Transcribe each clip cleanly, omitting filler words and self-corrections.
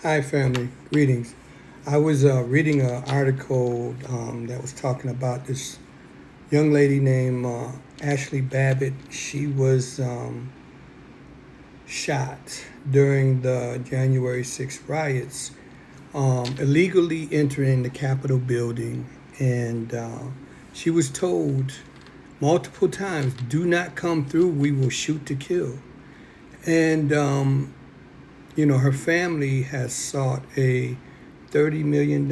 Hi, family. Greetings. I was reading an article that was talking about this young lady named Ashli Babbitt. She was shot during the January 6th riots, illegally entering the Capitol building, and she was told multiple times, "Do not come through. We will shoot to kill." And her family has sought a $30 million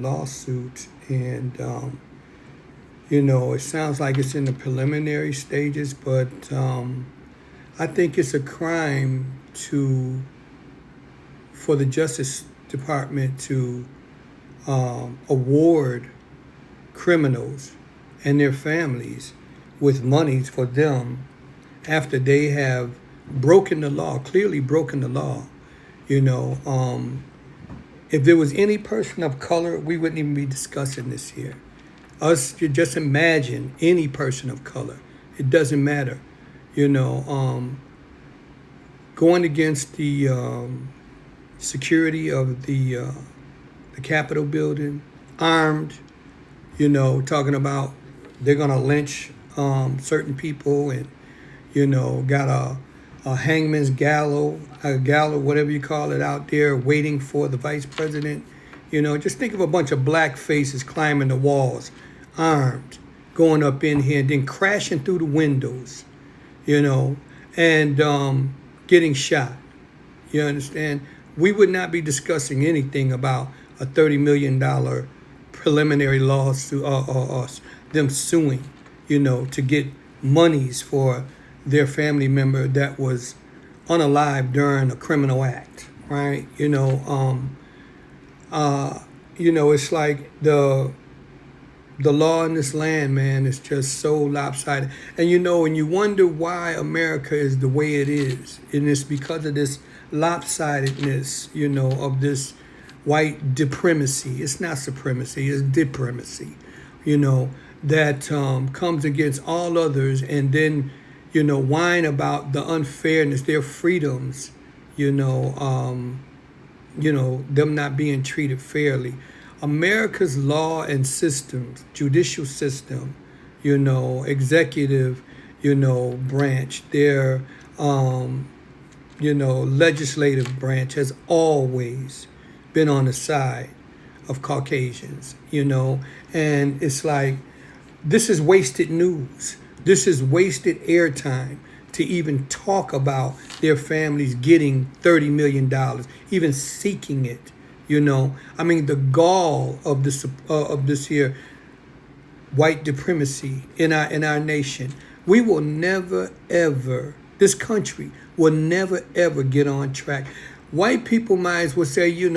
lawsuit, and it sounds like it's in the preliminary stages, but I think it's a crime to for the Justice Department to award criminals and their families with monies for them after they have broken the law, clearly broken the law. You know, if there was any person of color, we wouldn't even be discussing this here. Us, you just imagine any person of color. It doesn't matter. You know, going against the security of the Capitol building, armed. Talking about they're gonna lynch certain people, and got a hangman's gallows, a gallows, whatever you call it, out there waiting for the vice president. Just think of a bunch of black faces climbing the walls, armed, going up in here, and then crashing through the windows, and getting shot. You understand? We would not be discussing anything about a $30 million preliminary lawsuit, or them suing, to get monies for their family member that was unalive during a criminal act, right? It's like the law in this land, man, is just so lopsided. And and you wonder why America is the way it is. And it's because of this lopsidedness, of this white supremacy. It's not supremacy, it's supremacy, that comes against all others, and then, whine about the unfairness, their freedoms, them not being treated fairly. America's law and systems, judicial system, executive, branch, their, legislative branch has always been on the side of Caucasians, and it's like, this is wasted news. This is wasted airtime to even talk about their families getting $30 million, even seeking it. I mean, the gall of this here white supremacy in our nation. We will never ever. This country will never ever get on track. White people might as well say, you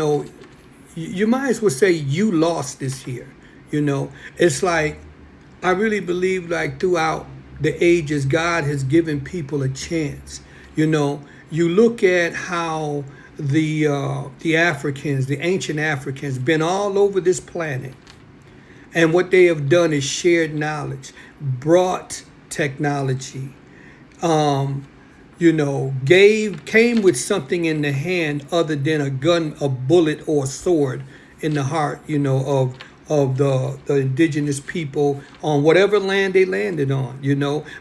might as well say you lost this year. It's like, I really believe, like, throughout the ages, God has given people a chance. You look at how the Africans, the ancient Africans, been all over this planet, and what they have done is shared knowledge, brought technology, came with something in the hand other than a gun, a bullet, or a sword in the heart, of the indigenous people on whatever land they landed on.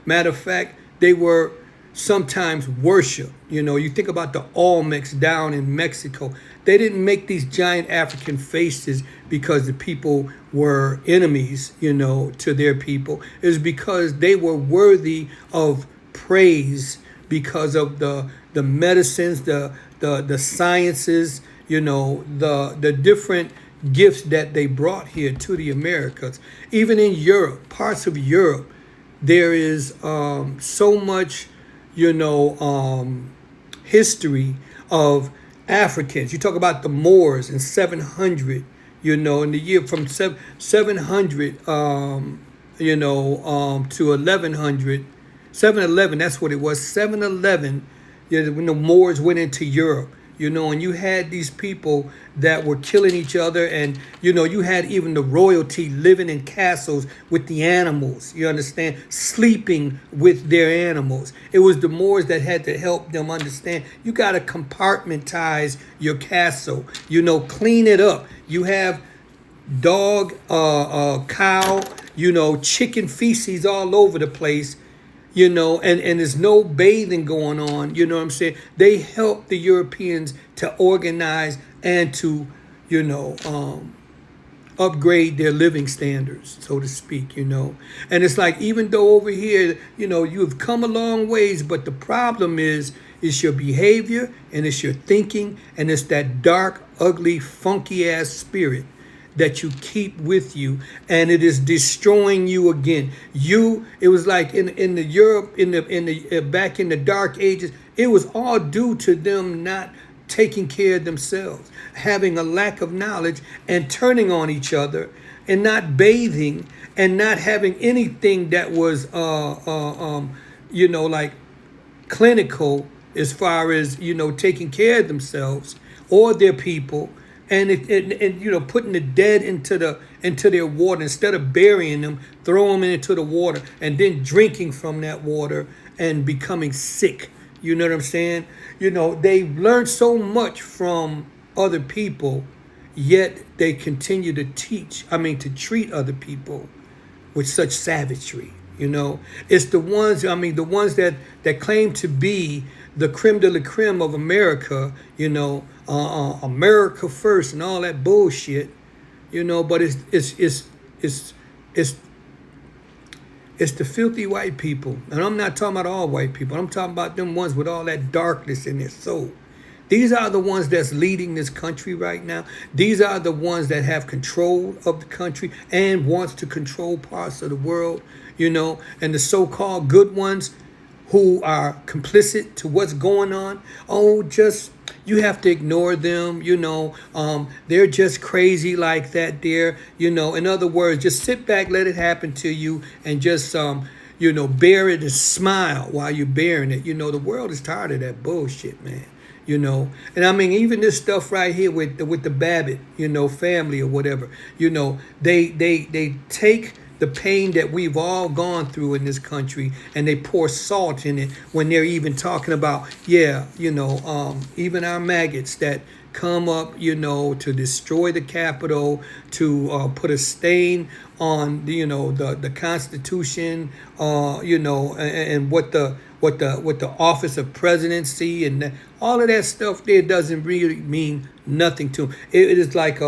Matter of fact, they were sometimes worshiped. You think about the Olmecs down in Mexico. They didn't make these giant African faces because the people were enemies, to their people. It's because they were worthy of praise because of the medicines, the sciences, the different gifts that they brought here to the Americas. Even in Europe, parts of Europe, there is so much, history of Africans. You talk about the Moors in 700, in the year from 700, to 1100, 711, that's what it was, 711, when the Moors went into Europe, and you had these people that were killing each other, and you had even the royalty living in castles with the animals, you understand, sleeping with their animals. It was the Moors that had to help them understand you got to compartmentalize your castle, clean it up. You have dog, cow, chicken feces all over the place, and there's no bathing going on, you know what I'm saying? They helped the Europeans to organize and to, upgrade their living standards, so to speak, And it's like, even though over here, you've come a long ways, but the problem is your behavior, and it's your thinking, and it's that dark, ugly, funky ass spirit that you keep with you, and it is destroying you again. It was like in the Europe, back in the Dark Ages, it was all due to them not taking care of themselves, having a lack of knowledge, and turning on each other, and not bathing, and not having anything that was like clinical, as far as taking care of themselves or their people. And putting the dead into their water, instead of burying them, throw them into the water, and then drinking from that water and becoming sick. You know what I'm saying? They learned so much from other people, yet they continue to treat other people with such savagery. It's the ones that claim to be the creme de la creme of America, America first and all that bullshit, but it's the filthy white people. And I'm not talking about all white people. I'm talking about them ones with all that darkness in their soul. These are the ones that's leading this country right now. These are the ones that have control of the country and wants to control parts of the world, and the so-called good ones who are complicit to what's going on. You have to ignore them, they're just crazy like that there, in other words, just sit back, let it happen to you, and just, bear it and smile while you're bearing it. The world is tired of that bullshit, man. And even this stuff right here with the Babbitt, family or whatever, they take the pain that we've all gone through in this country, and they pour salt in it when they're even talking about, even our maggots that come up, to destroy the Capitol, to put a stain on, the Constitution, and what the office of presidency and all of that stuff there doesn't really mean nothing to them. It is like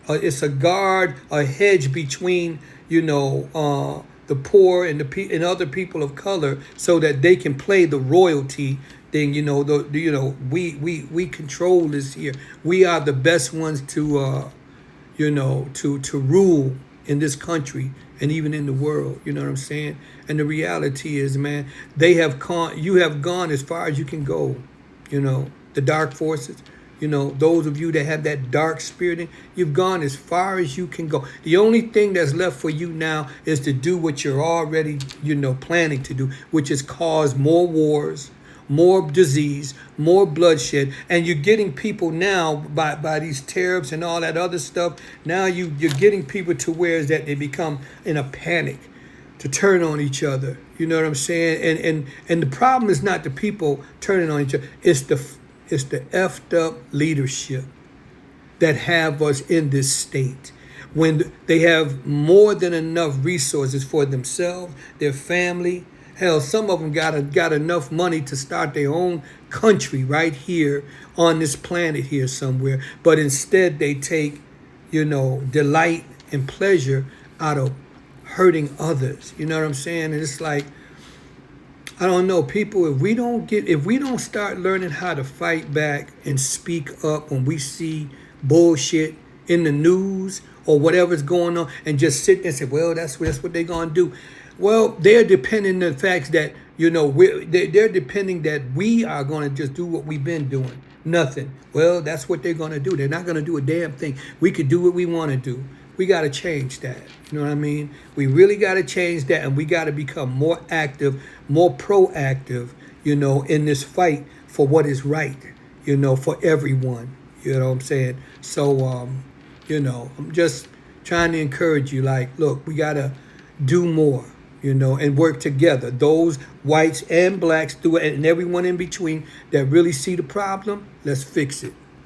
it's a guard, a hedge between the poor and and other people of color, so that they can play the royalty thing. We control this here. We are the best ones to rule in this country and even in the world. You know what I'm saying? And the reality is, man, you have gone as far as you can go. The dark forces. Those of you that have that dark spirit, you've gone as far as you can go. The only thing that's left for you now is to do what you're already, planning to do, which is cause more wars, more disease, more bloodshed. And you're getting people now by these tariffs and all that other stuff. Now you're getting people to where is that they become in a panic to turn on each other. You know what I'm saying? And the problem is not the people turning on each other. It's the effed up leadership that have us in this state, when they have more than enough resources for themselves, their family. Hell, some of them got enough money to start their own country right here on this planet here somewhere. But instead they take, delight and pleasure out of hurting others. You know what I'm saying? And it's like, I don't know, people, if we don't start learning how to fight back and speak up when we see bullshit in the news or whatever's going on, and just sit there and say, well, that's what they're going to do. Well, they're depending on the fact that, they're depending that we are going to just do what we've been doing. Nothing. Well, that's what they're going to do. They're not going to do a damn thing. We could do what we want to do. We got to change that. You know what I mean? We really got to change that, and we got to become more active, more proactive, in this fight for what is right. for everyone. You know what I'm saying? So, I'm just trying to encourage you. Like, look, we gotta do more, and work together. Those whites and blacks do it, and everyone in between that really see the problem. Let's fix it.